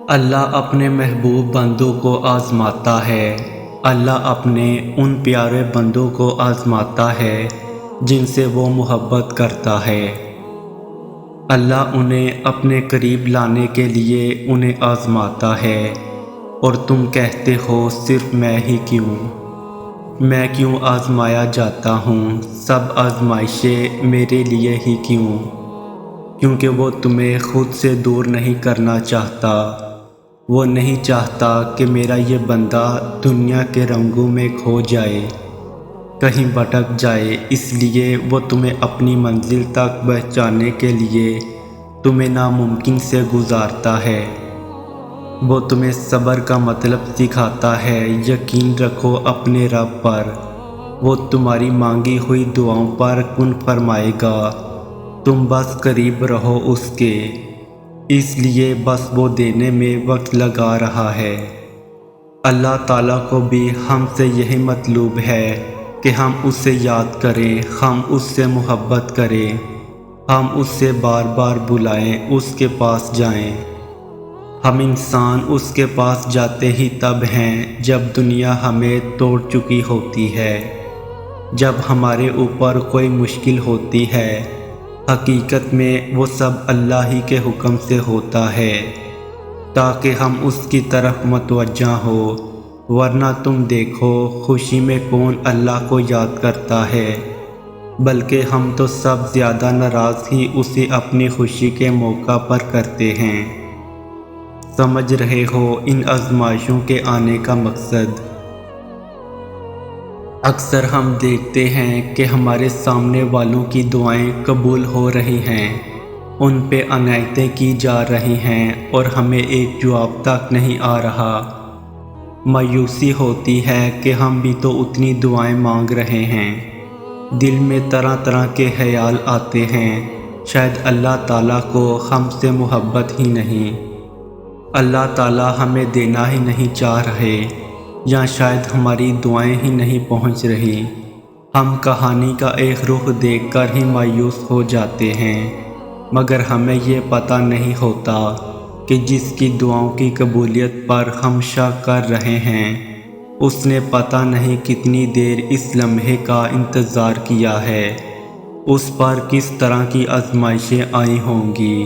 اللہ اپنے محبوب بندوں کو آزماتا ہے۔ اللہ اپنے ان پیارے بندوں کو آزماتا ہے جن سے وہ محبت کرتا ہے۔ اللہ انہیں اپنے قریب لانے کے لیے انہیں آزماتا ہے، اور تم کہتے ہو صرف میں ہی کیوں؟ میں کیوں آزمایا جاتا ہوں؟ سب آزمائشیں میرے لیے ہی کیوں؟ کیونکہ وہ تمہیں خود سے دور نہیں کرنا چاہتا۔ وہ نہیں چاہتا کہ میرا یہ بندہ دنیا کے رنگوں میں کھو جائے، کہیں بھٹک جائے، اس لیے وہ تمہیں اپنی منزل تک پہنچانے کے لیے تمہیں ناممکن سے گزارتا ہے۔ وہ تمہیں صبر کا مطلب سکھاتا ہے۔ یقین رکھو اپنے رب پر، وہ تمہاری مانگی ہوئی دعاؤں پر کن فرمائے گا۔ تم بس قریب رہو اس کے، اس لیے بس وہ دینے میں وقت لگا رہا ہے۔ اللہ تعالیٰ کو بھی ہم سے یہی مطلوب ہے کہ ہم اس سے یاد کریں، ہم اس سے محبت کریں، ہم اس سے بار بار بلائیں، اس کے پاس جائیں۔ ہم انسان اس کے پاس جاتے ہی تب ہیں جب دنیا ہمیں توڑ چکی ہوتی ہے، جب ہمارے اوپر کوئی مشکل ہوتی ہے۔ حقیقت میں وہ سب اللہ ہی کے حکم سے ہوتا ہے تاکہ ہم اس کی طرف متوجہ ہو، ورنہ تم دیکھو خوشی میں کون اللہ کو یاد کرتا ہے، بلکہ ہم تو سب زیادہ ناراض ہی اسے اپنی خوشی کے موقع پر کرتے ہیں۔ سمجھ رہے ہو ان آزمائشوں کے آنے کا مقصد؟ اکثر ہم دیکھتے ہیں کہ ہمارے سامنے والوں کی دعائیں قبول ہو رہی ہیں، ان پہ عنایتیں کی جا رہی ہیں، اور ہمیں ایک جواب تک نہیں آ رہا۔ مایوسی ہوتی ہے کہ ہم بھی تو اتنی دعائیں مانگ رہے ہیں۔ دل میں طرح طرح کے خیال آتے ہیں، شاید اللہ تعالیٰ کو ہم سے محبت ہی نہیں، اللہ تعالیٰ ہمیں دینا ہی نہیں چاہ رہے، یا شاید ہماری دعائیں ہی نہیں پہنچ رہی۔ ہم کہانی کا ایک رخ دیکھ کر ہی مایوس ہو جاتے ہیں، مگر ہمیں یہ پتہ نہیں ہوتا کہ جس کی دعاؤں کی قبولیت پر ہم شک کر رہے ہیں، اس نے پتہ نہیں کتنی دیر اس لمحے کا انتظار کیا ہے، اس پر کس طرح کی آزمائشیں آئی ہوں گی۔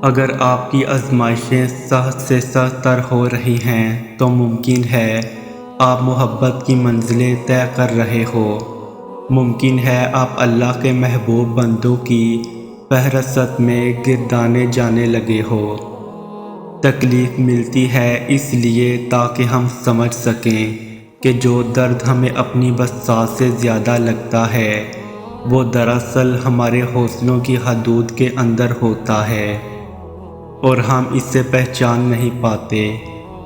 اگر آپ کی آزمائشیں سخت سے سخت تر ہو رہی ہیں تو ممکن ہے آپ محبت کی منزلیں طے کر رہے ہو، ممکن ہے آپ اللہ کے محبوب بندوں کی فہرست میں گردانے جانے لگے ہو۔ تکلیف ملتی ہے اس لیے تاکہ ہم سمجھ سکیں کہ جو درد ہمیں اپنی بساط سے زیادہ لگتا ہے وہ دراصل ہمارے حوصلوں کی حدود کے اندر ہوتا ہے، اور ہم اس سے پہچان نہیں پاتے،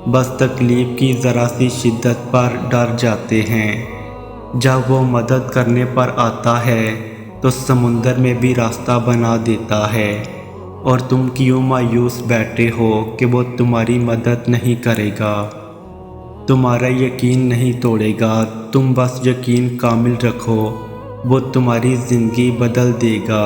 بس تکلیف کی ذرا سی شدت پر ڈر جاتے ہیں۔ جب وہ مدد کرنے پر آتا ہے تو سمندر میں بھی راستہ بنا دیتا ہے، اور تم کیوں مایوس بیٹھے ہو کہ وہ تمہاری مدد نہیں کرے گا، تمہارا یقین نہیں توڑے گا۔ تم بس یقین کامل رکھو، وہ تمہاری زندگی بدل دے گا۔